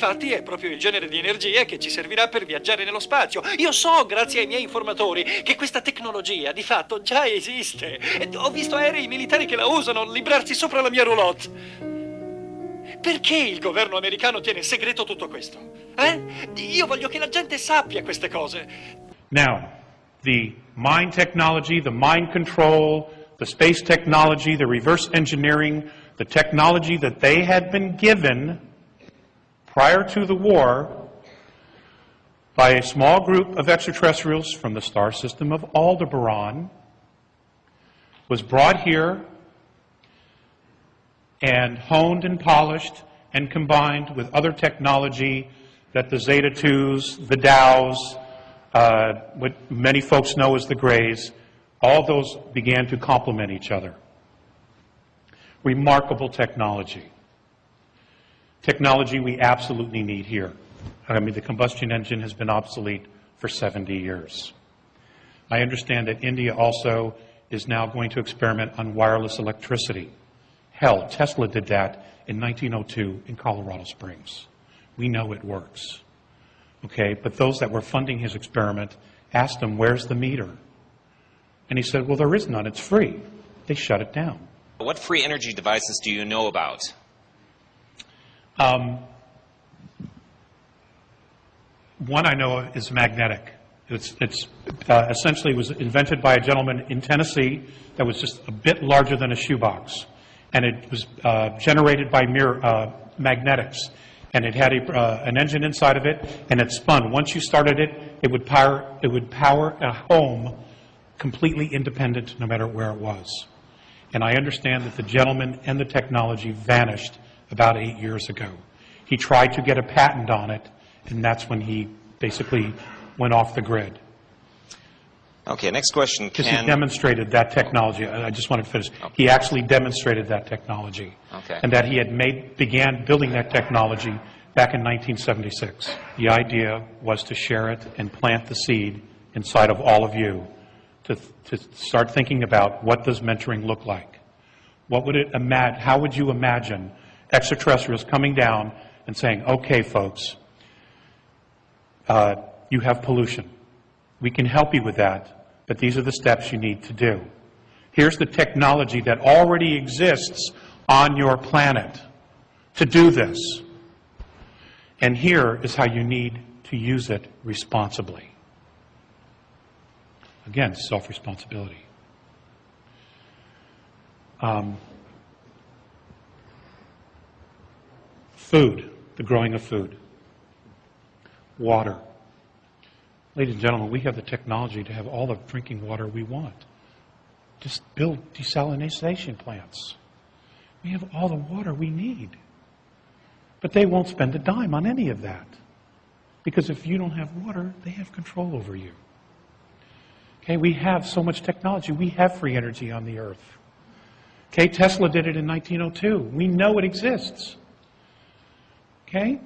infatti è proprio il genere di energia che ci servirà per viaggiare nello spazio. Io so, grazie ai miei informatori, che questa tecnologia di fatto già esiste. E ho visto aerei militari che la usano librarsi sopra la mia roulotte. Perché il governo americano tiene segreto tutto questo? Io voglio che la gente sappia queste cose. Now, the mind technology, the mind control, the space technology, the reverse engineering, the technology that they had been given prior to the war by a small group of extraterrestrials from the star system of Aldebaran was brought here and honed and polished and combined with other technology that the Zeta 2s, the Dows, what many folks know as the Greys, all those began to complement each other. Remarkable technology. Technology we absolutely need here. I mean, the combustion engine has been obsolete for 70 years. I understand that India also is now going to experiment on wireless electricity. Hell, Tesla did that in 1902 in Colorado Springs. We know it works. Okay, but those that were funding his experiment asked him, where's the meter? And he said, well, there is none, it's free. They shut it down. What free energy devices do you know about? One I know is magnetic. It's essentially was invented by a gentleman in Tennessee that was just a bit larger than a shoebox. And it was generated by magnetics. And it had an engine inside of it, and it spun. Once you started it, it would power a home completely independent no matter where it was. And I understand that the gentleman and the technology vanished about 8 years ago. He tried to get a patent on it, and that's when he basically went off the grid. Okay, next question. Because he demonstrated that technology. I just wanted to finish. Okay. He actually demonstrated that technology. Okay. And that he had began building that technology back in 1976. The idea was to share it and plant the seed inside of all of you to start thinking about what does mentoring look like. What would it how would you imagine extraterrestrials coming down and saying, okay, folks, you have pollution. We can help you with that, but these are the steps you need to do. Here's the technology that already exists on your planet to do this. And here is how you need to use it responsibly. Again, self-responsibility. Food, the growing of food. Water. Ladies and gentlemen, we have the technology to have all the drinking water we want. Just build desalination plants. We have all the water we need. But they won't spend a dime on any of that. Because if you don't have water, they have control over you. Okay, we have so much technology. We have free energy on the earth. Okay, Tesla did it in 1902. We know it exists. Okay?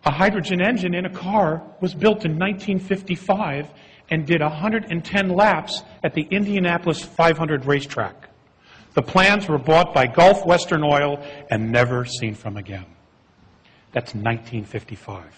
A hydrogen engine in a car was built in 1955 and did 110 laps at the Indianapolis 500 racetrack. The plans were bought by Gulf Western Oil and never seen from again. That's 1955.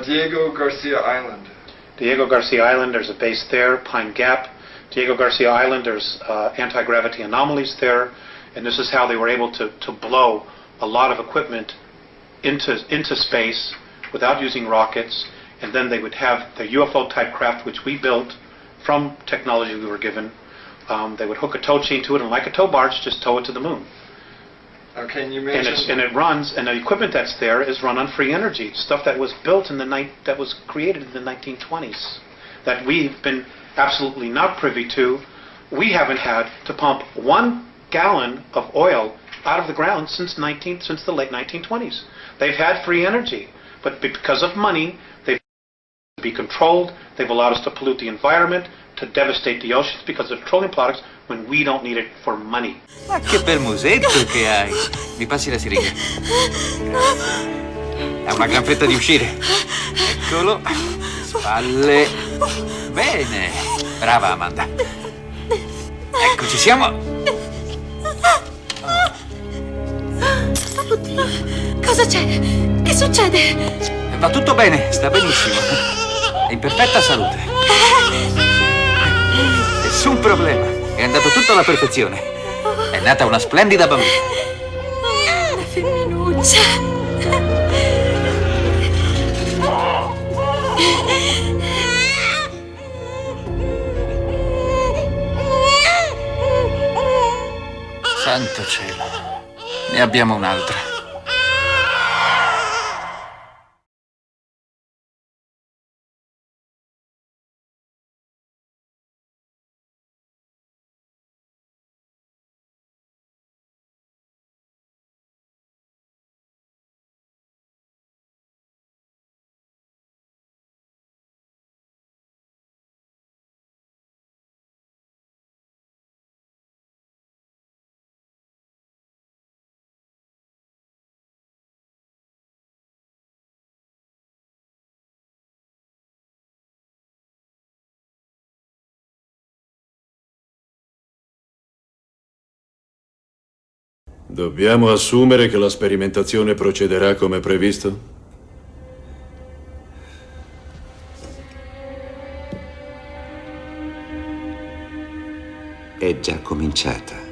Diego Garcia Island. Diego Garcia Island, there's a base there. Pine Gap. Diego Garcia Island, there's anti-gravity anomalies there. And this is how they were able to blow a lot of equipment into space without using rockets. And then they would have the UFO-type craft, which we built from technology we were given. They would hook a tow chain to it, and like a tow barge, just tow it to the moon. Okay, and you And, mentioned... it runs, and the equipment that's there is run on free energy, stuff that was built in that was created in the 1920s, that we've been absolutely not privy to. We haven't had to pump 1 gallon of oil out of the ground since the late 1920s. They've had free energy, but because of money, they've be controlled. They've allowed us to pollute the environment, to devastate the oceans because of petroleum products when we don't need it for money. Ma che bel musetto che hai! Mi passi la siringa? È una gran fretta di uscire. Eccolo. Spalle. Bene. Brava, Amanda. Ecco, ci siamo. Oddio, cosa c'è? Che succede? Va tutto bene, sta benissimo. È in perfetta salute. Nessun problema. È andato tutto alla perfezione. È nata una splendida bambina. La femminuccia. Santo cielo. Ne abbiamo un'altra. Dobbiamo assumere che la sperimentazione procederà come previsto? È già cominciata.